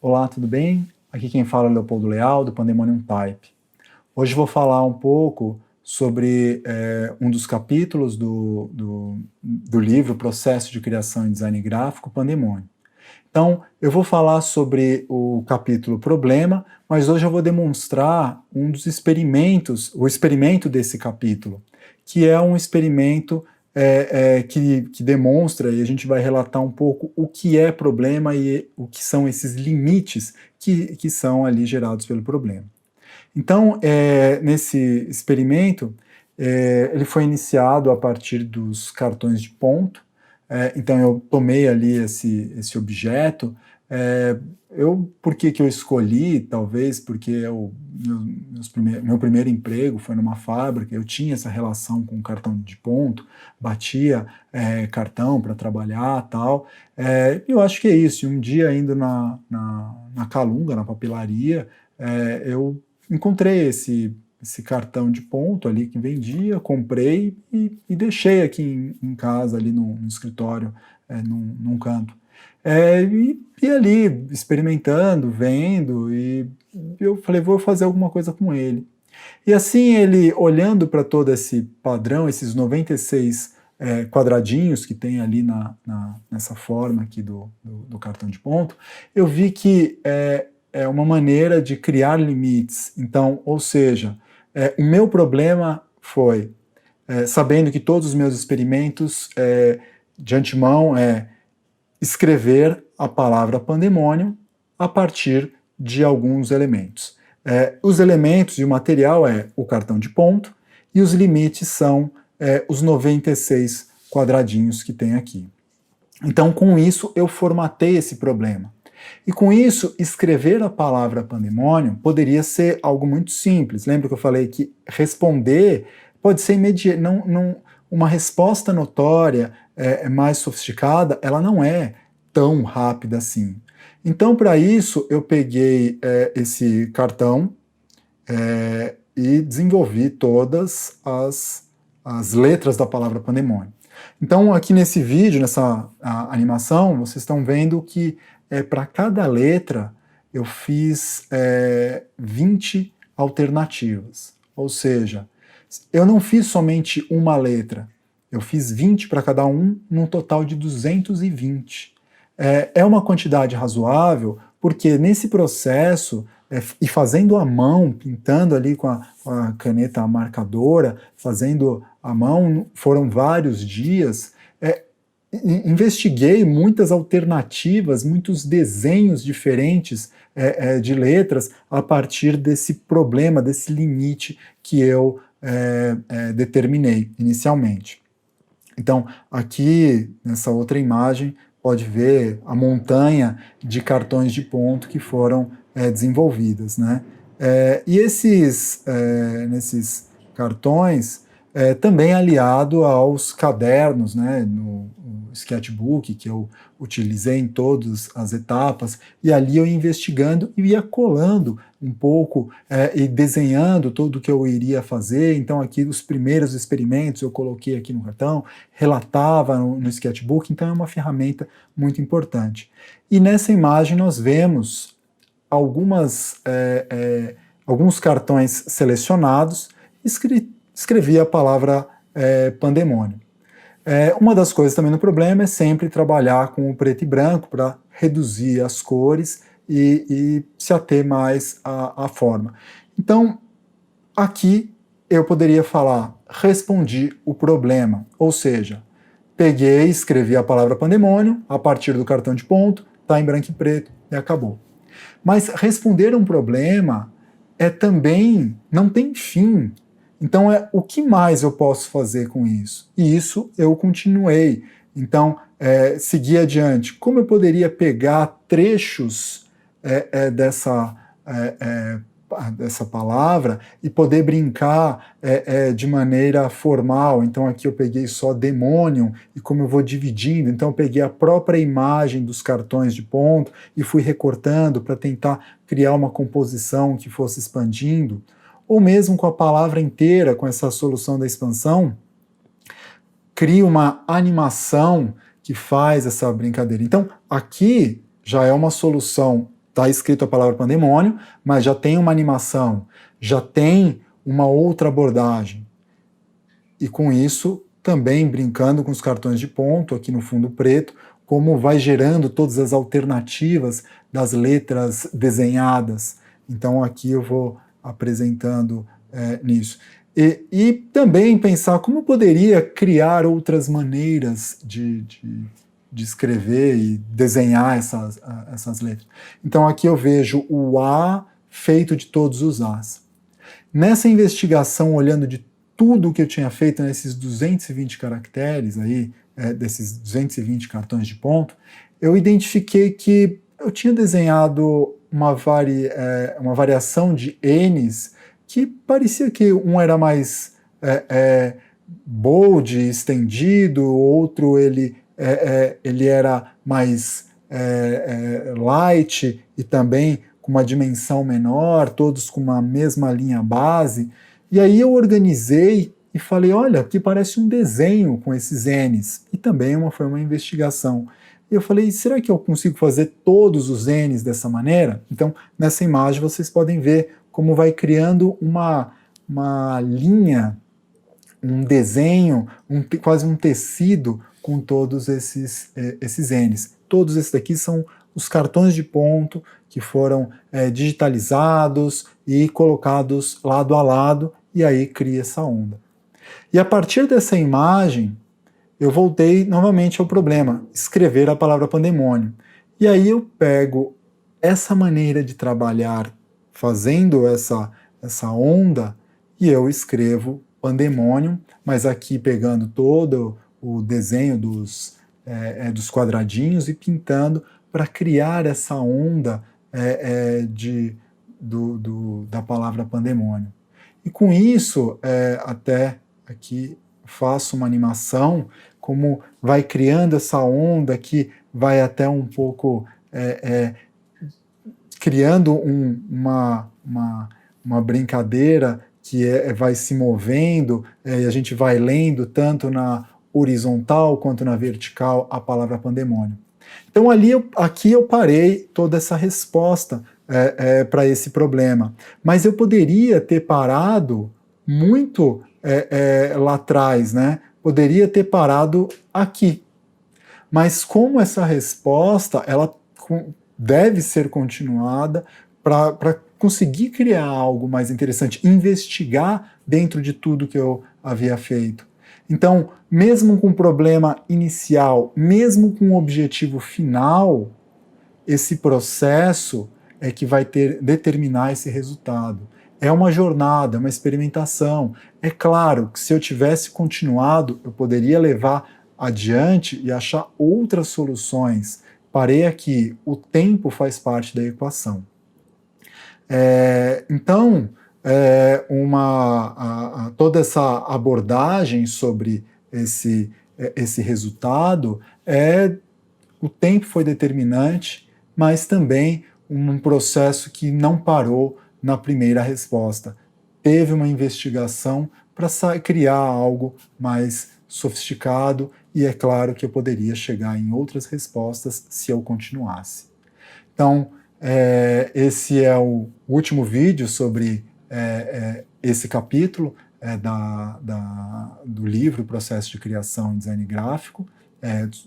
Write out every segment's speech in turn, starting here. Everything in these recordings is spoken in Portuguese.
Olá, tudo bem? Aqui quem fala é Leopoldo Leal, do Pandemonium Type. Hoje vou falar um pouco sobre um dos capítulos do livro Processo de Criação e Design Gráfico, Pandemonium. Então, eu vou falar sobre o capítulo Problema, mas hoje eu vou demonstrar um dos experimentos, o experimento desse capítulo, que é um experimento que demonstra, e a gente vai relatar um pouco o que é problema e o que são esses limites que são ali gerados pelo problema. Então, nesse experimento, ele foi iniciado a partir dos cartões de ponto. Então eu tomei ali esse objeto. Por que eu escolhi? Talvez porque meu primeiro emprego foi numa fábrica, eu tinha essa relação com o cartão de ponto, batia cartão para trabalhar tal. Eu acho que é isso. Um dia indo na Calunga, na papelaria, eu encontrei esse cartão de ponto ali que vendia, comprei e deixei aqui em casa, ali no escritório, num canto. E ali, experimentando, vendo, e eu falei, vou fazer alguma coisa com ele. E assim, ele, olhando para todo esse padrão, esses 96 quadradinhos que tem ali nessa forma aqui do cartão de ponto, eu vi que é uma maneira de criar limites. Então, ou seja, o meu problema foi, sabendo que todos os meus experimentos de antemão escrever a palavra pandemônio a partir de alguns elementos. Os elementos e o material o cartão de ponto, e os limites são os 96 quadradinhos que tem aqui. Então, com isso, eu formatei esse problema. E com isso, escrever a palavra pandemônio poderia ser algo muito simples. Lembra que eu falei que responder pode ser imediato, uma resposta notória, mais sofisticada, ela não é tão rápida assim. Então, para isso, eu peguei esse cartão e desenvolvi todas as letras da palavra pandemônio. Então, aqui nesse vídeo, nessa animação, vocês estão vendo que para cada letra eu fiz 20 alternativas. Ou seja, eu não fiz somente uma letra, eu fiz 20 para cada um, num total de 220. É uma quantidade razoável, porque nesse processo, e fazendo à mão, pintando ali com a caneta marcadora, fazendo à mão, foram vários dias, investiguei muitas alternativas, muitos desenhos diferentes de letras a partir desse problema, desse limite que eu determinei inicialmente. Então, aqui nessa outra imagem, pode ver a montanha de cartões de ponto que foram desenvolvidas, né? E nesses cartões, também aliado aos cadernos, né, no sketchbook que eu utilizei em todas as etapas, e ali eu ia investigando e ia colando um pouco e desenhando tudo o que eu iria fazer. Então aqui os primeiros experimentos eu coloquei aqui no cartão, relatava no sketchbook, então é uma ferramenta muito importante. E nessa imagem nós vemos alguns cartões selecionados, escrevi a palavra pandemônio. Uma das coisas também no problema é sempre trabalhar com o preto e branco para reduzir as cores e se ater mais à forma. Então, aqui eu poderia falar, respondi o problema, ou seja, peguei, escrevi a palavra pandemônio a partir do cartão de ponto, está em branco e preto e acabou. Mas responder um problema também não tem fim. Então, o que mais eu posso fazer com isso? E isso eu continuei. Então, segui adiante. Como eu poderia pegar trechos dessa palavra e poder brincar de maneira formal? Então, aqui eu peguei só demônio, e como eu vou dividindo, então eu peguei a própria imagem dos cartões de ponto e fui recortando para tentar criar uma composição que fosse expandindo. Ou mesmo com a palavra inteira, com essa solução da expansão, cria uma animação que faz essa brincadeira. Então, aqui já é uma solução está escrito a palavra pandemônio, mas já tem uma animação, já tem uma outra abordagem. E com isso, também brincando com os cartões de ponto aqui no fundo preto, como vai gerando todas as alternativas das letras desenhadas. Então aqui eu vou apresentando nisso. E também pensar como eu poderia criar outras maneiras de escrever e desenhar essas letras. Então aqui eu vejo o A feito de todos os As. Nessa investigação, olhando de tudo que eu tinha feito nesses 220 caracteres aí, desses 220 cartões de ponto, eu identifiquei que eu tinha desenhado uma variação de N's que parecia que um era mais bold, estendido, o outro ele era mais light e também com uma dimensão menor, todos com uma mesma linha base. E aí eu organizei e falei, olha, aqui parece um desenho com esses N's. E também foi uma investigação. E eu falei, será que eu consigo fazer todos os N's dessa maneira? Então, nessa imagem vocês podem ver como vai criando uma linha, um desenho, quase um tecido com todos esses N's. Todos esses daqui são os cartões de ponto que foram digitalizados e colocados lado a lado, e aí cria essa onda. E a partir dessa imagem, eu voltei novamente ao problema, escrever a palavra pandemônio. E aí eu pego essa maneira de trabalhar, fazendo essa onda, e eu escrevo pandemônio, mas aqui pegando todo o desenho dos quadradinhos e pintando para criar essa onda da palavra pandemônio. E com isso, até aqui faço uma animação, como vai criando essa onda que vai até um pouco criando uma brincadeira que vai se movendo, e a gente vai lendo tanto na horizontal quanto na vertical a palavra pandemônio. Então aqui eu parei toda essa resposta para esse problema, mas eu poderia ter parado muito lá atrás, né? Poderia ter parado aqui. Mas como essa resposta ela deve ser continuada para conseguir criar algo mais interessante, investigar dentro de tudo que eu havia feito. Então, mesmo com o problema inicial, mesmo com o objetivo final, esse processo é que vai determinar esse resultado. É uma jornada, é uma experimentação. É claro que se eu tivesse continuado, eu poderia levar adiante e achar outras soluções. Parei aqui, o tempo faz parte da equação. Então, toda essa abordagem sobre esse resultado, o tempo foi determinante, mas também um processo que não parou na primeira resposta. Teve uma investigação para criar algo mais sofisticado, e é claro que eu poderia chegar em outras respostas se eu continuasse. Então, esse é o último vídeo sobre esse capítulo do livro Processo de Criação em Design Gráfico,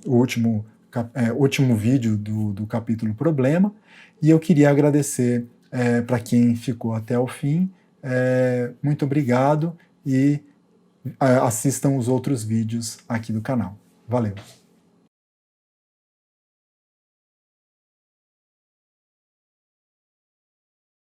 o último vídeo do capítulo Problema, e eu queria agradecer para quem ficou até o fim. Muito obrigado e assistam os outros vídeos aqui do canal. Valeu!